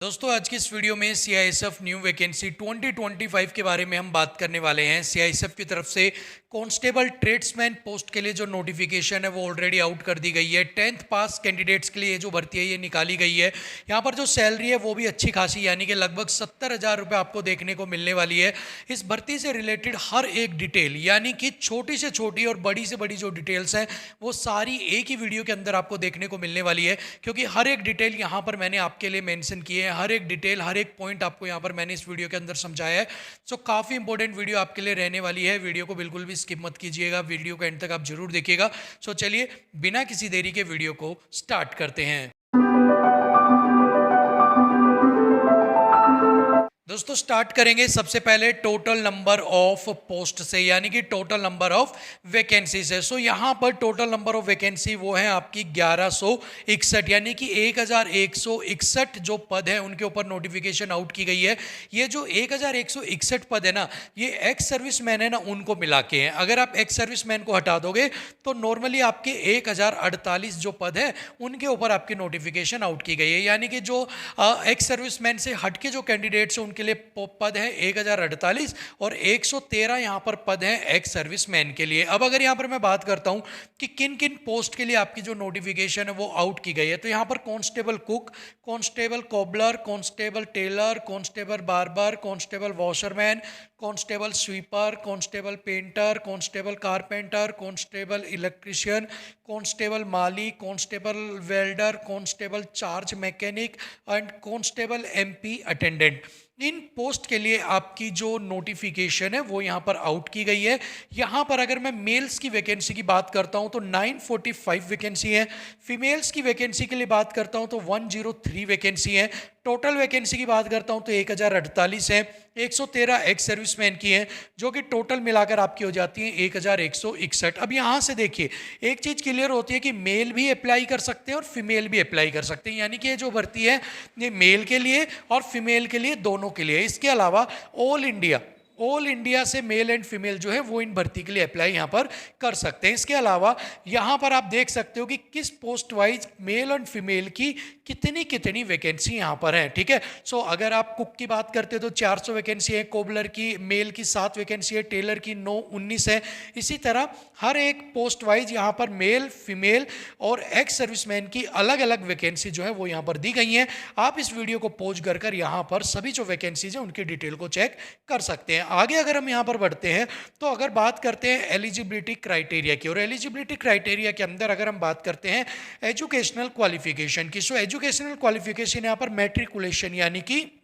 दोस्तों आज की इस वीडियो में सीआईएसएफ न्यू वैकेंसी 2025 के बारे में हम बात करने वाले हैं। सीआईएसएफ की तरफ से कांस्टेबल ट्रेड्समैन पोस्ट के लिए जो नोटिफिकेशन है वो ऑलरेडी आउट कर दी गई है। 10th पास कैंडिडेट्स के लिए जो भर्ती है ये निकाली गई है। यहाँ पर जो सैलरी है वो भी अच्छी खासी यानी कि लगभग 70,000 रुपये आपको देखने को मिलने वाली है। इस भर्ती से रिलेटेड हर एक डिटेल यानी कि छोटी से छोटी और बड़ी से बड़ी जो डिटेल्स हैं वो सारी एक ही वीडियो के अंदर आपको देखने को मिलने वाली है, क्योंकि हर एक डिटेल यहाँ पर मैंने आपके लिए मेंशन की है। हर एक डिटेल हर एक पॉइंट आपको यहाँ पर मैंने इस वीडियो के अंदर समझाया है। सो काफ़ी इंपॉर्टेंट वीडियो आपके लिए रहने वाली है। वीडियो को बिल्कुल भी स्किप मत कीजिएगा, वीडियो को एंड तक आप जरूर देखिएगा। सो चलिए बिना किसी देरी के वीडियो को स्टार्ट करते हैं। दोस्तों स्टार्ट करेंगे सबसे पहले टोटल नंबर ऑफ पोस्ट से यानी कि टोटल नंबर ऑफ वैकेंसी से। सो यहाँ पर टोटल नंबर ऑफ वैकेंसी वो है आपकी 1161 यानी कि 1161 जो पद है उनके ऊपर नोटिफिकेशन आउट की गई है। ये जो 1161 पद है ना, ये एक्स सर्विस मैन है ना उनको मिला के हैं। अगर आप एक्स सर्विस मैन को हटा दोगे तो नॉर्मली आपके 1048 जो पद है उनके ऊपर आपकी नोटिफिकेशन आउट की गई है। यानी कि जो एक्स सर्विस मैन से हट के जो कैंडिडेट्स हैं उनके लिए पद है 1048 और 113 यहाँ पर पद हैं एक्स सर्विसमैन के लिए। अब अगर यहाँ पर मैं बात करता हूँ कि किन किन पोस्ट के लिए आपकी जो नोटिफिकेशन है वो आउट की गई है, तो यहाँ पर constable cook, constable cobbler, constable tailor, constable barber, constable washerman, constable sweeper, constable painter, constable carpenter, constable electrician, constable माली, constable welder, constable charge mechanic and constable MP attendant. इन पोस्ट के लिए आपकी जो नोटिफिकेशन है वो यहाँ पर आउट की गई है। यहाँ पर अगर मैं मेल्स की वैकेंसी की बात करता हूँ तो 945 वैकेंसी है। फीमेल्स की वैकेंसी के लिए बात करता हूँ तो 103 वैकेंसी है। टोटल वैकेंसी की बात करता हूँ तो 1048 है। 113 एक्स सर्विसमैन की हैं जो कि टोटल मिलाकर आपकी हो जाती हैं 1161। अब यहाँ से देखिए एक चीज़ क्लियर होती है कि मेल भी अप्लाई कर सकते हैं और फीमेल भी अप्लाई कर सकते हैं, यानी कि ये जो भर्ती है ये मेल के लिए और फीमेल के लिए दोनों के लिए। इसके अलावा ऑल इंडिया से मेल एंड फीमेल जो है वो इन भर्ती के लिए अप्लाई यहाँ पर कर सकते हैं। इसके अलावा यहाँ पर आप देख सकते हो कि किस post wise male and female की कितनी कितनी वैकेंसी यहाँ पर है। ठीक है, सो अगर आप कुक की बात करते हो तो 400 वैकेंसी है, कोबलर की मेल की 7 वैकेंसी है, टेलर की 19 है। इसी तरह हर एक पोस्ट वाइज यहाँ पर मेल, फीमेल और एक्स सर्विसमैन की अलग अलग वैकेंसी जो है वो यहाँ पर दी गई हैं। आप इस वीडियो को पॉज कर यहाँ पर सभी जो वैकेंसीज हैं उनकी डिटेल को चेक कर सकते हैं। आगे अगर हम यहाँ पर बढ़ते हैं तो अगर बात करते हैं एलिजिबिलिटी क्राइटेरिया की, और एलिजिबिलिटी क्राइटेरिया के अंदर अगर हम बात करते हैं एजुकेशनल क्वालिफिकेशन की, सो एजुकेशनल क्वालिफिकेशन यहाँ पर मैट्रिकुलेशन यानी कि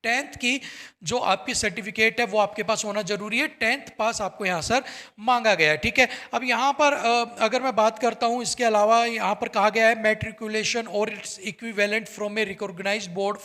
10th की जो आपकी सर्टिफिकेट है वो आपके पास होना जरूरी है। 10th पास आपको यहाँ सर मांगा गया है। ठीक है, अब यहाँ पर अगर मैं बात करता हूँ इसके अलावा यहाँ पर कहा गया है मैट्रिकुलेशन और it's equivalent from a recognised board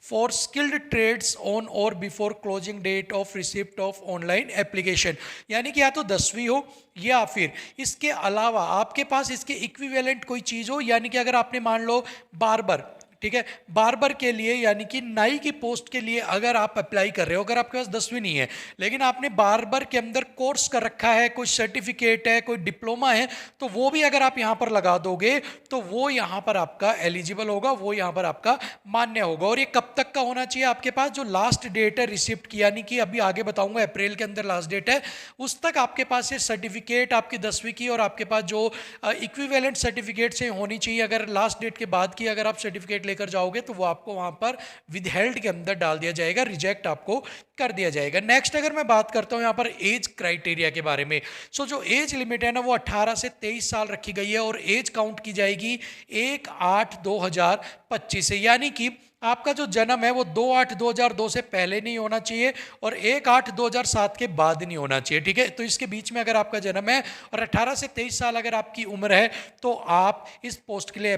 for skilled trades on और before closing date of receipt of online application, यानी कि या तो 10वीं हो या फिर इसके अलावा आपके पास इसके इक्विवेलेंट कोई चीज़ हो। यानी कि अगर आपने मान लो बार्बर, ठीक है, बार्बर के लिए यानी कि नाई की पोस्ट के लिए अगर आप अप्लाई कर रहे हो, अगर आपके पास 10वीं नहीं है लेकिन आपने बार्बर के अंदर कोर्स कर रखा है, कोई सर्टिफिकेट है, कोई डिप्लोमा है, तो वो भी अगर आप यहाँ पर लगा दोगे तो वो यहाँ पर आपका एलिजिबल होगा, वो यहाँ पर आपका मान्य होगा। और ये कब तक का होना चाहिए आपके पास, जो लास्ट डेट है रिसिप्ट की, यानी कि अभी आगे बताऊंगा अप्रैल के अंदर लास्ट डेट है, उस तक आपके पास ये सर्टिफिकेट आपकी 10वीं की और आपके पास जो इक्विवेलेंट सर्टिफिकेट से होनी चाहिए। अगर लास्ट डेट के बाद की अगर आप सर्टिफिकेट लेकर जाओगे तो वो आपको वहां पर विदहेल्ड के अंदर डाल दिया जाएगा, रिजेक्ट आपको कर दिया जाएगा। नेक्स्ट अगर मैं बात करता हूं यहां पर एज क्राइटेरिया के बारे में, सो जो एज लिमिट है ना वो 18 से 23 साल रखी गई है और एज काउंट की जाएगी 1/8/2025 से, यानी कि आपका जो जन्म है वो 2/8/2002 से पहले नहीं होना चाहिए और 1/8/2007 के बाद नहीं होना चाहिए। ठीक है, तो इसके बीच में अगर आपका जन्म है और 18 से 23 साल अगर आपकी उम्र है तो आप इस पोस्ट के लिए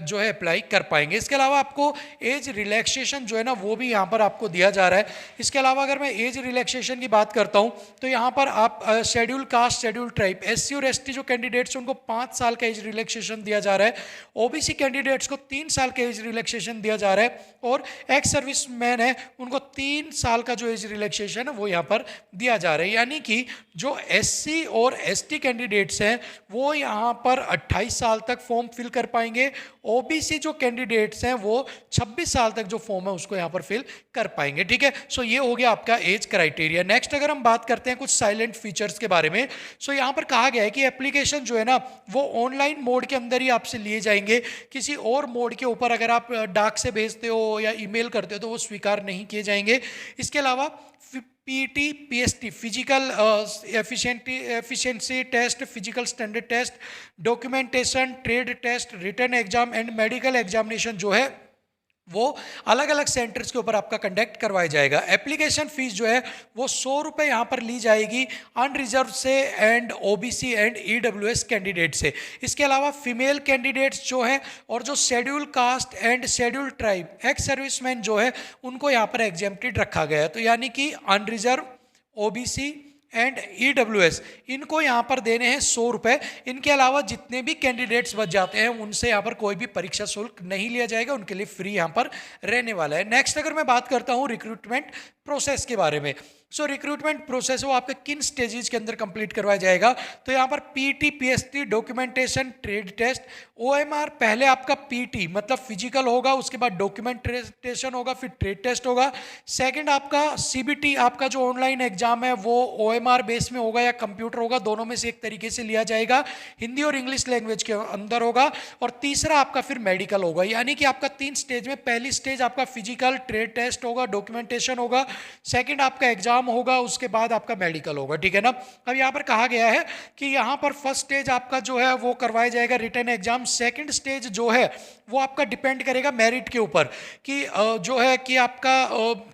जो है अप्लाई कर पाएंगे। इसके अलावा आपको एज रिलैक्सेशन जो है ना वो भी यहाँ पर आपको दिया जा रहा है। इसके अलावा अगर मैं एज रिलैक्सेशन की बात करता हूँ तो यहाँ पर आप schedule caste, schedule tribe, SC और ST जो कैंडिडेट्स उनको 5 साल का एज रिलैक्सेशन दिया जा रहा है। OBC कैंडिडेट्स को 3 साल का एज रिलैक्सेशन दिया जा रहा है। और एक्स सर्विसमैन है उनको 3 साल का जो एज रिलैक्सेशन है वो यहाँ पर दिया जा रहा है। यानी कि जो एससी और एसटी कैंडिडेट्स हैं वो यहाँ पर 28 साल तक फॉर्म फिल कर पाएंगे। ओबीसी जो कैंडिडेट्स हैं वो 26 साल तक जो फॉर्म है उसको यहाँ पर फिल कर पाएंगे। ठीक है, सो ये हो गया आपका एज क्राइटेरिया। नेक्स्ट अगर हम बात करते हैं कुछ साइलेंट फीचर्स के बारे में, सो यहाँ पर कहा गया है कि एप्लीकेशन जो है ना वो ऑनलाइन मोड के अंदर ही आपसे लिए जाएंगे। किसी और मोड के ऊपर अगर आप डाक से भेजते हो या ईमेल करते हो तो वो स्वीकार नहीं किए जाएंगे। इसके अलावा PT PST physical efficiency test, physical standard test, documentation, trade test, written exam and medical examination जो है वो अलग अलग सेंटर्स के ऊपर आपका कंडक्ट करवाया जाएगा। एप्लीकेशन फीस जो है वो 100 रुपये यहाँ पर ली जाएगी अनरिजर्व से and OBC and EWS candidate से। इसके अलावा फीमेल कैंडिडेट्स जो हैं और जो schedule caste and schedule tribe ex serviceman जो है उनको यहाँ पर एग्जेम्प्टेड रखा गया है। तो यानी कि अनरिजर्व, ओबीसी एंड ईडब्ल्यूएस इनको यहाँ पर देने हैं 100 रुपये। इनके अलावा जितने भी कैंडिडेट्स बच जाते हैं उनसे यहाँ पर कोई भी परीक्षा शुल्क नहीं लिया जाएगा, उनके लिए फ्री यहाँ पर रहने वाला है। नेक्स्ट अगर मैं बात करता हूँ रिक्रूटमेंट प्रोसेस के बारे में, सो रिक्रूटमेंट प्रोसेस वो आपके किन स्टेजेस के अंदर कंप्लीट करवाया जाएगा, तो यहाँ पर PT PST documentation, trade test, OMR पहले आपका पीटी मतलब फिजिकल होगा, उसके बाद डॉक्यूमेंटेशन होगा, फिर ट्रेड टेस्ट होगा। सेकंड आपका सीबीटी आपका जो ऑनलाइन एग्जाम है वो ओएमआर बेस में होगा या कंप्यूटर होगा, दोनों में से एक तरीके से लिया जाएगा, हिंदी और इंग्लिश लैंग्वेज के अंदर होगा। और तीसरा आपका फिर मेडिकल होगा। यानी कि आपका 3 स्टेज में पहली स्टेज आपका फिजिकल, ट्रेड टेस्ट होगा, डॉक्यूमेंटेशन होगा, सेकंड आपका एग्जाम होगा, उसके बाद आपका मेडिकल होगा। ठीक है ना। अब यहाँ पर कहा गया है कि यहाँ पर फर्स्ट स्टेज आपका जो है वो करवाया जाएगा रिटन एग्जाम। सेकंड स्टेज जो है वो आपका डिपेंड करेगा मेरिट के ऊपर कि जो है कि आपका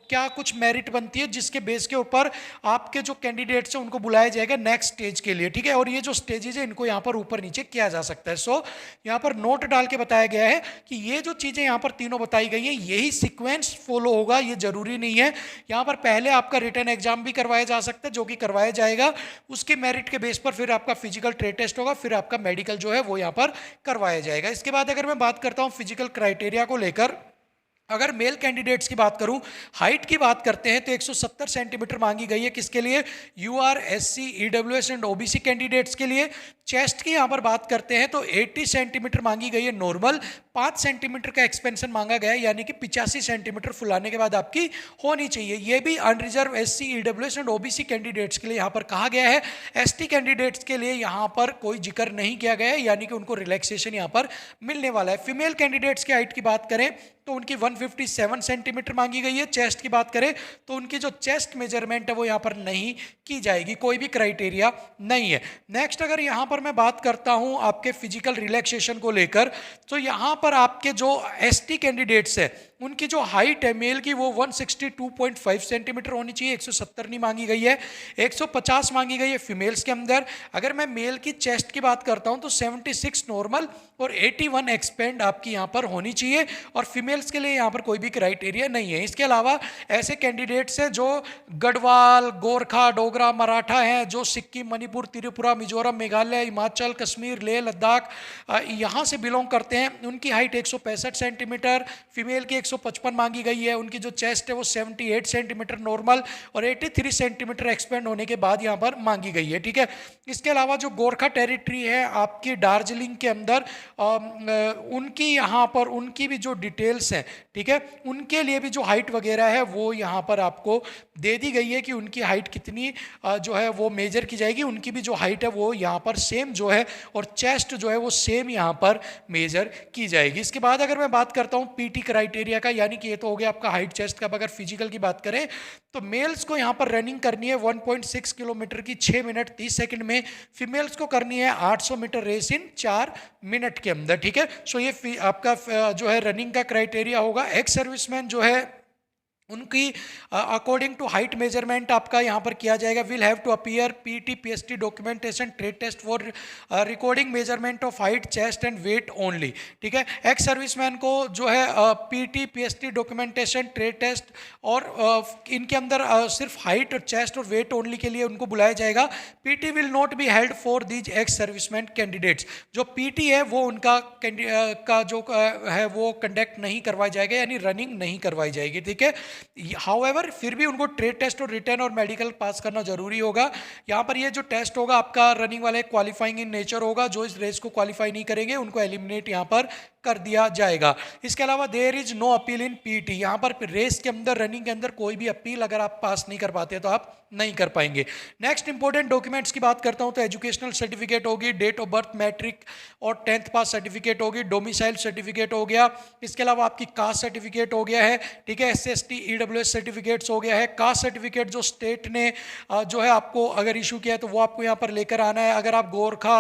क्या कुछ मेरिट बनती है जिसके बेस के ऊपर आपके जो कैंडिडेट्स हैं उनको बुलाया जाएगा नेक्स्ट स्टेज के लिए। ठीक है, और ये जो स्टेजेस है इनको यहाँ पर ऊपर नीचे किया जा सकता है। सो यहाँ पर नोट डाल के बताया गया है कि ये जो चीज़ें यहाँ पर तीनों बताई गई हैं यही सीक्वेंस फॉलो होगा, ये जरूरी नहीं है। यहाँ पर पहले आपका रिटन एग्जाम भी करवाया जा सकता है जो कि करवाया जाएगा, उसके मेरिट के बेस पर फिर आपका फिजिकल ट्रेड टेस्ट होगा, फिर आपका मेडिकल जो है वो यहाँ पर करवाया जाएगा। इसके बाद अगर मैं बात करता हूँ फिजिकल क्राइटेरिया को लेकर, अगर मेल कैंडिडेट्स की बात करूं, हाइट की बात करते हैं तो 170 सेंटीमीटर मांगी गई है। किसके लिए? UR, SC, EWS and OBC candidates के लिए। चेस्ट की यहां पर बात करते हैं तो 80 सेंटीमीटर मांगी गई है नॉर्मल, 5 सेंटीमीटर का एक्सपेंशन मांगा गया है, यानी कि 85 सेंटीमीटर फुलाने के बाद आपकी होनी चाहिए। ये भी unreserved, SC, EWS and OBC candidates के लिए यहाँ पर कहा गया है। एसटी कैंडिडेट्स के लिए यहाँ पर कोई जिक्र नहीं किया गया है, यानी कि उनको रिलैक्सेशन यहाँ पर मिलने वाला है। फीमेल कैंडिडेट्स की हाइट की बात करें तो उनकी 157 सेंटीमीटर मांगी गई है। चेस्ट की बात करें तो उनकी जो चेस्ट मेजरमेंट है वो यहाँ पर नहीं की जाएगी, कोई भी क्राइटेरिया नहीं है। नेक्स्ट अगर यहाँ पर मैं बात करता हूँ आपके फिजिकल रिलैक्सेशन को लेकर, तो यहाँ पर आपके जो एसटी कैंडिडेट्स है उनकी जो हाइट है मेल की वो 162.5 सेंटीमीटर होनी चाहिए, 170 नहीं मांगी गई है, 150 मांगी गई है फीमेल्स के अंदर। अगर मैं मेल की चेस्ट की बात करता हूं तो 76 नॉर्मल और 81 एक्सपेंड आपकी यहां पर होनी चाहिए, और फीमेल्स के लिए यहां पर कोई भी क्राइटेरिया नहीं है। इसके अलावा ऐसे कैंडिडेट्स हैं जो गढ़वाल, गोरखा, डोगरा, मराठा हैं, जो सिक्किम, मणिपुर, त्रिपुरा, मिजोरम, मेघालय, हिमाचल, कश्मीर, लेह लद्दाख यहाँ से बिलोंग करते हैं, उनकी हाइट 165 सेंटीमीटर, फीमेल की 155 मांगी गई है। उनकी जो चेस्ट है वो 78 सेंटीमीटर नॉर्मल और 83 सेंटीमीटर एक्सपेंड होने के बाद यहाँ पर मांगी गई है। ठीक है, इसके अलावा जो गोरखा टेरिटरी है आपकी दार्जिलिंग के अंदर, उनकी यहाँ पर उनकी भी जो डिटेल्स हैं, ठीक है, उनके लिए भी जो हाइट वगैरह है वो यहाँ पर आपको दे दी गई है कि उनकी हाइट कितनी जो है वो मेजर की जाएगी। उनकी भी जो हाइट है वो यहाँ पर सेम जो है और चेस्ट जो है वो सेम यहाँ पर मेजर की जाएगी। इसके बाद अगर मैं बात करता हूँ पीटी क्राइटेरिया का, यानी कि ये तो हो गया आपका हाइट चेस्ट का। अगर फिजिकल की बात करें तो मेल्स को यहाँ पर रनिंग करनी है 1.6 किलोमीटर की 6 मिनट 30 सेकंड में, फीमेल्स को करनी है 800 मीटर रेस इन 4 मिनट के अंदर। ठीक है, सो ये आपका जो है रनिंग का क्राइटेरिया होगा। एक्स सर्विसमैन जो है उनकी अकॉर्डिंग टू हाइट मेजरमेंट आपका यहाँ पर किया जाएगा। Will have to appear PT PST documentation trade test for recording measurement of height chest and weight only. ठीक है, एक्स सर्विसमैन को जो है PT PST documentation trade test और इनके अंदर सिर्फ हाइट और चेस्ट और वेट ओनली के लिए उनको बुलाया जाएगा। PT will not be held for these ex serviceman candidates. जो पीटी है वो उनका का जो है वो कंडक्ट नहीं करवाया जाएगा, यानी रनिंग नहीं करवाई जाएगी। ठीक है, हाउएवर फिर भी उनको ट्रेड टेस्ट और रिटर्न और मेडिकल पास करना जरूरी होगा। यहाँ पर ये जो टेस्ट होगा आपका रनिंग वाले क्वालिफाइंग इन नेचर होगा। जो इस रेस को क्वालिफाई नहीं करेंगे उनको एलिमिनेट यहाँ पर कर दिया जाएगा। इसके अलावा there is no appeal in PT. यहाँ पर रेस के अंदर रनिंग के अंदर कोई भी अपील अगर आप पास नहीं कर पाते तो आप नहीं कर पाएंगे। नेक्स्ट इंपॉर्टेंट डॉक्यूमेंट्स की बात करता हूँ तो एजुकेशनल सर्टिफिकेट होगी, डेट ऑफ बर्थ, मैट्रिक और 10th पास सर्टिफिकेट होगी, डोमिसाइल सर्टिफिकेट हो गया। इसके अलावा आपकी कास्ट सर्टिफिकेट हो गया है। ठीक है, SST EWS सर्टिफिकेट्स हो गया है। कास्ट सर्टिफिकेट जो स्टेट ने जो है आपको अगर इशू किया है तो वो आपको यहाँ पर लेकर आना है। अगर आप गोरखा,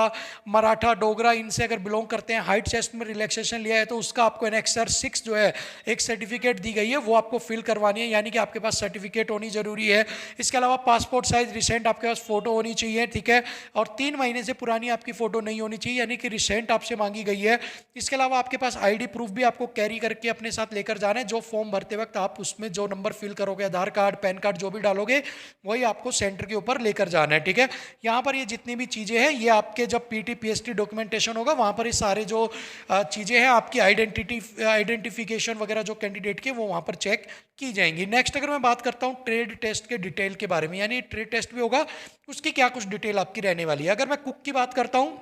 मराठा, डोगरा इनसे अगर बिलोंग करते हैं, हाइट चेस्ट में रिलैक्सेशन लिया है तो उसका आपको एनेक्सर 6 जो है एक सर्टिफिकेट दी गई है वो आपको फिल करवानी है, यानी कि आपके पास सर्टिफिकेट होनी जरूरी है। इसके अलावा पासपोर्ट साइज रिसेंट आपके पास फोटो होनी चाहिए। ठीक है, और 3 महीने से पुरानी आपकी फोटो नहीं होनी चाहिए, यानी कि रिसेंट आपसे मांगी गई है। इसके अलावा आपके पास आईडी प्रूफ भी आपको कैरी करके अपने साथ लेकर जाना है। जो फॉर्म भरते वक्त आप उसमें जो नंबर फिल करोगे, आधार कार्ड, पैन कार्ड जो भी डालोगे वही आपको सेंटर के ऊपर लेकर जाना है। ठीक है, यहाँ पर ये जितनी भी चीज़ें हैं ये आपके जब पीटी पीएसटी डॉक्यूमेंटेशन होगा वहाँ पर ये सारे जो चीज़ें हैं आपकी आइडेंटिफिकेशन वगैरह जो कैंडिडेट के वो वहाँ पर चेक की जाएंगी। नेक्स्ट अगर मैं बात करता हूँ ट्रेड टेस्ट के डिटेल के बारे में, यानी ट्रेड टेस्ट भी होगा, उसकी क्या कुछ डिटेल आपकी रहने वाली है। अगर मैं कुक की बात करता हूँ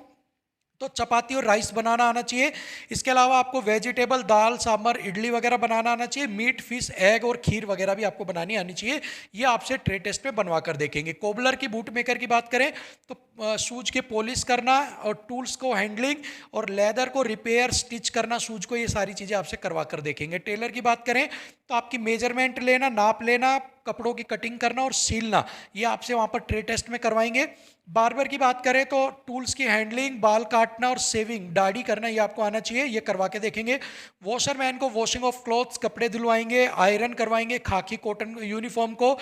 तो चपाती और राइस बनाना आना चाहिए। इसके अलावा आपको वेजिटेबल, दाल, सांभर, इडली वगैरह बनाना आना चाहिए। मीट, फिश, एग और खीर वगैरह भी आपको बनानी आनी चाहिए। ये आपसे ट्रेड टेस्ट में बनवा कर देखेंगे। कोबलर की, बूट मेकर की बात करें तो शूज के पॉलिश करना और टूल्स को हैंडलिंग और लेदर को रिपेयर, स्टिच करना शूज को, ये सारी चीज़ें आपसे करवा कर देखेंगे। टेलर की बात करें तो आपकी मेजरमेंट लेना, नाप लेना, कपड़ों की कटिंग करना और सीलना, ये आपसे वहाँ पर ट्रेड टेस्ट में करवाएंगे। बार्बर की बात करें तो टूल्स की हैंडलिंग, बाल काटना और सेविंग, दाढ़ी करना, ये आपको आना चाहिए, ये करवा के देखेंगे। वॉशरमैन को वॉशिंग ऑफ क्लॉथ्स, कपड़े धुलवाएंगे, आयरन करवाएंगे, खाकी कॉटन यूनिफॉर्म को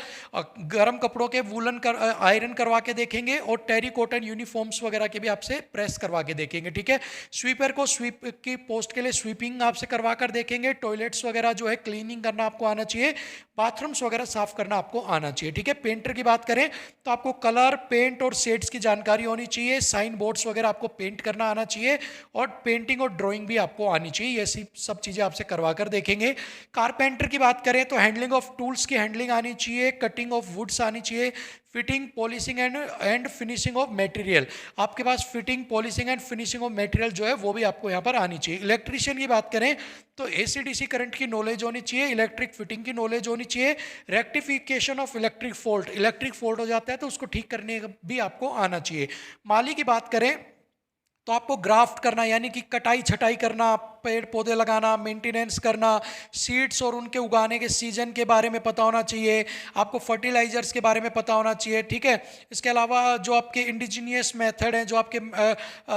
गर्म कपड़ों के वूलन आयरन करवा के देखेंगे और टेरी कॉटन यूनिफॉर्म्स वगैरह के भी आपसे प्रेस करवा के देखेंगे। ठीक है, स्वीपर को स्वीप की पोस्ट के लिए स्वीपिंग आपसे करवा कर देखेंगे। टॉयलेट्स वगैरह जो है क्लीनिंग करना आपको आना चाहिए। बाथरूम्स वगैरह साफ करना आपको आना चाहिए। ठीक है, पेंटर की बात करें तो आपको कलर, पेंट और शेड्स की जानकारी होनी चाहिए। साइन बोर्ड्स वगैरह आपको पेंट करना आना चाहिए और पेंटिंग और ड्राइंग भी आपको आनी चाहिए। ये सब चीज़ें आपसे करवा कर देखेंगे। कारपेंटर की बात करें तो हैंडलिंग ऑफ टूल्स की हैंडलिंग आनी चाहिए, कटिंग ऑफ वुड्स आनी चाहिए, fitting, polishing and finishing of material, आपके पास fitting, polishing and finishing of material जो है वो भी आपको यहाँ पर आनी चाहिए। इलेक्ट्रीशियन की बात करें तो AC/DC करंट की नॉलेज होनी चाहिए, इलेक्ट्रिक फिटिंग की नॉलेज होनी चाहिए, रेक्टिफिकेशन ऑफ इलेक्ट्रिक फॉल्ट हो जाता है तो उसको ठीक करने भी आपको आना चाहिए। माली की बात करें तो आपको ग्राफ्ट करना, यानी कि कटाई छटाई करना, पेड़ पौधे लगाना, मेंटेनेंस करना, सीड्स और उनके उगाने के सीजन के बारे में पता होना चाहिए। आपको फर्टिलाइजर्स के बारे में पता होना चाहिए। ठीक है, इसके अलावा जो आपके इंडिजीनियस मेथड हैं, जो आपके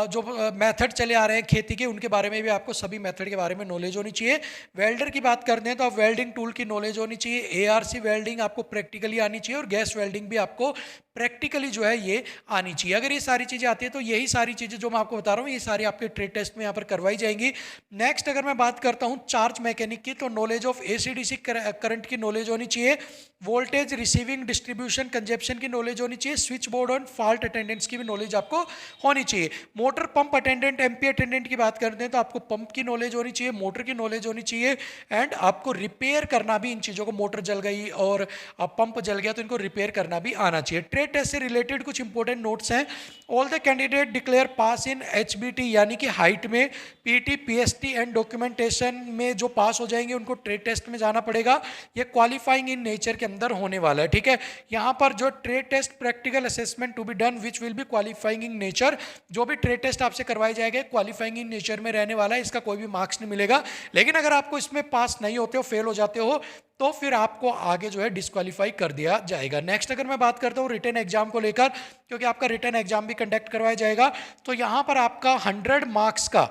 जो मेथड चले आ रहे हैं खेती के, उनके बारे में भी आपको सभी मेथड के बारे में नॉलेज होनी चाहिए। वेल्डर की बात करते हैं तो आप वेल्डिंग टूल की नॉलेज होनी चाहिए। ARC वेल्डिंग आपको प्रैक्टिकली आनी चाहिए और गैस वेल्डिंग भी आपको प्रैक्टिकली जो है ये आनी चाहिए। अगर ये सारी चीज़ें आती है तो यही सारी चीज़ें जो मैं आपको बता रहा हूँ ये सारी आपके ट्रेड टेस्ट में यहाँ पर करवाई जाएंगी। नेक्स्ट अगर मैं बात करता हूँ चार्ज मैकेनिक की तो नॉलेज ऑफ AC/DC करंट की नॉलेज होनी चाहिए, वोल्टेज, रिसीविंग, डिस्ट्रीब्यूशन, कंजप्शन की नॉलेज होनी चाहिए, स्विच बोर्ड और फॉल्ट अटेंडेंट्स की भी नॉलेज आपको होनी चाहिए। Motor pump attendant, MP attendant की बात करते हैं तो आपको पंप की नॉलेज होनी चाहिए, मोटर की नॉलेज होनी चाहिए एंड आपको रिपेयर करना भी इन चीज़ों को, मोटर जल गई और पंप जल गया तो इनको रिपेयर करना भी आना चाहिए। ट्रेड टेस्ट से रिलेटेड कुछ इंपॉर्टेंट नोट्स हैं। All the candidate declare pass in HBT, यानी कि हाइट में, PT, PST एंड डॉक्यूमेंटेशन में जो पास हो जाएंगे उनको ट्रेड टेस्ट में जाना पड़ेगा। ये क्वालिफाइंग इन नेचर के अंदर होने वाला है। ठीक है, यहाँ पर जो trade test practical assessment to be done which will be qualifying in nature, जो भी ट्रेड टेस्ट आपसे करवाए जाएंगे क्वालिफाइंग इन नेचर में रहने वाला है, इसका कोई भी मार्क्स नहीं मिलेगा। लेकिन अगर आपको इसमें पास नहीं होते हो, फेल हो जाते हो, तो फिर आपको आगे जो है डिस्क्वालीफाई कर दिया जाएगा। नेक्स्ट अगर मैं बात करता हूँ रिटन एग्जाम को लेकर, क्योंकि आपका रिटन एग्जाम भी कंडक्ट करवाया जाएगा, तो यहाँ पर आपका 100 मार्क्स का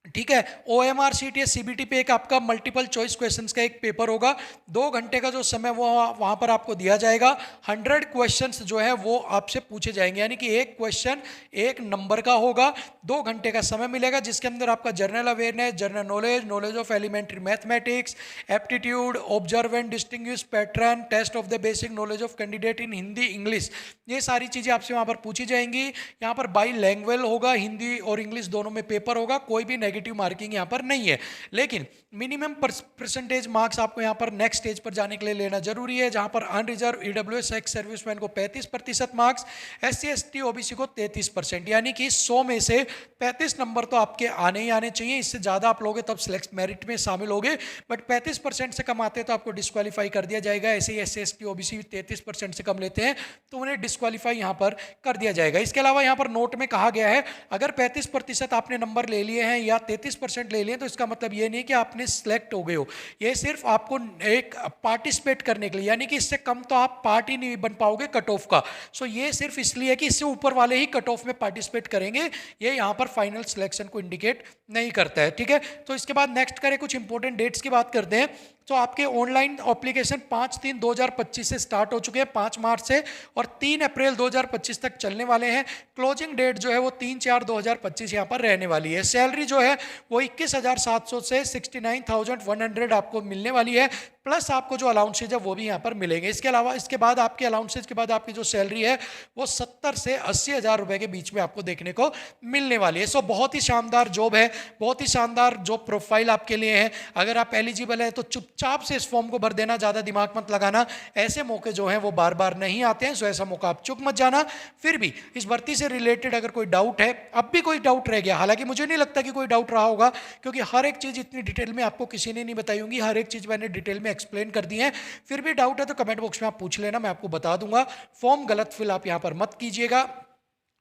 ठीक है। OMR CTS CBT पे एक आपका मल्टीपल चॉइस क्वेश्चंस का एक पेपर होगा, 2 घंटे का जो समय वो वहाँ पर आपको दिया जाएगा। 100 क्वेश्चंस जो है वो आपसे पूछे जाएंगे, यानी कि एक क्वेश्चन 1 नंबर का होगा। 2 घंटे का समय मिलेगा जिसके अंदर आपका general awareness, general knowledge, knowledge of elementary mathematics, aptitude, observe and distinguish pattern, test of the basic knowledge of candidate in Hindi English, ये सारी चीज़ें आपसे वहाँ पर पूछी जाएंगी। यहाँ पर बाई लैंग्वेज होगा, हिंदी और इंग्लिश दोनों में पेपर होगा, कोई भी नेगेटिव मार्किंग यहाँ पर नहीं है। लेकिन मिनिमम परसेंटेज मार्क्स आपको यहाँ पर नेक्स्ट स्टेज पर जाने के लिए लेना जरूरी है, जहाँ पर अनरिजर्व EWS एक्स सर्विसमैन को 35% मार्क्स, SC ST OBC को 33%, यानी कि 100 में से 35 नंबर तो आपके आने ही आने चाहिए। इससे ज़्यादा आप लोगे तब सिलेक्ट मेरिट में शामिल होगे, बट 35% से कम आते तो आपको डिस्क्वालीफाई कर दिया जाएगा। ऐसे ही SC ST OBC 33% से कम लेते हैं तो उन्हें डिस्क्वालीफाई यहाँ पर कर दिया जाएगा। इसके अलावा यहाँ पर नोट में कहा गया है, अगर 35% आपने नंबर ले लिए हैं या 33% ले लिए तो इसका मतलब ये नहीं कि आपने सिलेक्ट हो गए हो, ये सिर्फ आपको एक पार्टिसिपेट करने के लिए, यानी कि इससे कम तो आप पार्ट ही नहीं बन पाओगे कट ऑफ का। सो ये सिर्फ इसलिए है कि इससे ऊपर वाले ही कट ऑफ में पार्टिसिपेट करेंगे, ये यहाँ पर फाइनल सिलेक्शन को इंडिकेट नहीं करता है। ठीक है, तो इसके बाद नेक्स्ट करें, कुछ इंपॉर्टेंट डेट्स की बात करते हैं। तो आपके ऑनलाइन एप्लीकेशन 5/3/2025 से स्टार्ट हो चुके हैं, 5 मार्च से, और 3 अप्रैल 2025 तक चलने वाले हैं। क्लोजिंग डेट जो है वो 3/4/2025 यहाँ पर रहने वाली है। सैलरी जो है वो 21,700 से 69,100 आपको मिलने वाली है, प्लस आपको जो अलाउंसेज है वो भी यहाँ पर मिलेंगे। इसके अलावा इसके बाद आपके अलाउंसेज के बाद आपकी जो सैलरी है वो 70 से 80 हज़ार रुपये के बीच में आपको देखने को मिलने वाली है। सो बहुत ही शानदार जॉब है, बहुत ही शानदार जॉब प्रोफाइल आपके लिए है। अगर आप एलिजिबल है तो चुपचाप से इस फॉर्म को भर देना, ज़्यादा दिमाग मत लगाना, ऐसे मौके जो हैं वो बार बार नहीं आते हैं। सो ऐसा मौका आप चुक मत जाना। फिर भी इस भर्ती से रिलेटेड अगर कोई डाउट है, अब भी कोई डाउट रह गया, हालांकि मुझे नहीं लगता कि कोई डाउट रहा होगा, क्योंकि हर एक चीज़ इतनी डिटेल में आपको किसी ने नहीं बताई होंगी, हर एक चीज़ मैंने डिटेल में एक्सप्लेन कर दी है। फिर भी डाउट है तो कमेंट बॉक्स में आप पूछ लेना, मैं आपको बता दूंगा। फॉर्म गलत फिल आप यहां पर मत कीजिएगा।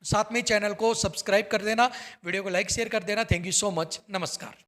साथ में चैनल को सब्सक्राइब कर देना, वीडियो को लाइक शेयर कर देना। थैंक यू सो मच, नमस्कार।